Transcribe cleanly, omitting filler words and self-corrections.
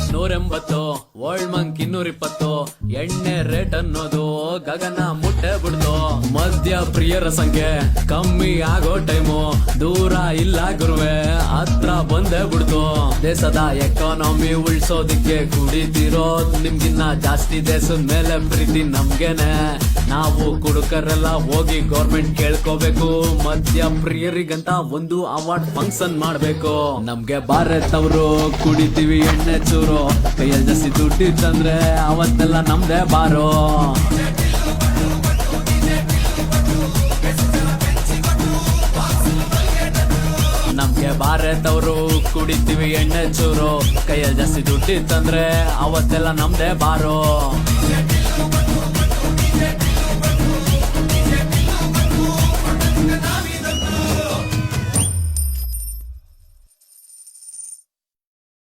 180 world ಮಂಕ್ 220 ಎಣ್ಣೆ rate ಅನ್ನೋದು ಗಗನ ಮುಟ್ಟೆ ಬಿಡ್ತು. ಮದ್ಯ ಪ್ರಿಯರ ಸಂಖ್ಯೆ ಕಮ್ಮಿ ಆಗೋ ಟೈಮು ದೂರ ಇಲ್ಲ ಗುರುವೆ, ಹತ್ರ ಬಂದೇ ಬಿಡ್ತು. ದೇಶದ ಎಕಾನಮಿ ಉಳ್ಸೋದಿಕ್ಕೆ ಕುಡಿತಿರೋದ್ ನಿಮ್ಗಿನ್ನ ಜಾಸ್ತಿ, ದೇಶದ ಮೇಲೆ ಪ್ರೀತಿ ನಮ್ಗೆನೆ. ನಾವು ಕುಡುಕರೆಲ್ಲ ಹೋಗಿ ಗೌರ್ಮೆಂಟ್ ಕೇಳ್ಕೋಬೇಕು, ಮದ್ಯ ಪ್ರಿಯರಿಗಂತ ಒಂದು ಅವಾರ್ಡ್ ಫಂಕ್ಷನ್ ಮಾಡ್ಬೇಕು. ನಮ್ಗೆ ಬಾರತ್ತವ್ರು ಕುಡಿತೀವಿ ಎಣ್ಣೆ ಚೂರು, ಕೈಯಲ್ಲಿ ಜಾಸ್ತಿ ದುಡ್ಡಿತ್ತಂದ್ರೆ ಅವತ್ತೆಲ್ಲ ನಮ್ದೇ ಬಾರೋ. ನಮ್ಗೆ ಬಾರತ್ತವ್ರು ಕುಡಿತೀವಿ ಎಣ್ಣೆ ಚೂರು, ಕೈಯಲ್ಲಿ ಜಾಸ್ತಿ ದುಡ್ಡಿತ್ತಂದ್ರೆ ಅವತ್ತೆಲ್ಲ ನಮ್ದೇ ಬಾರೋ.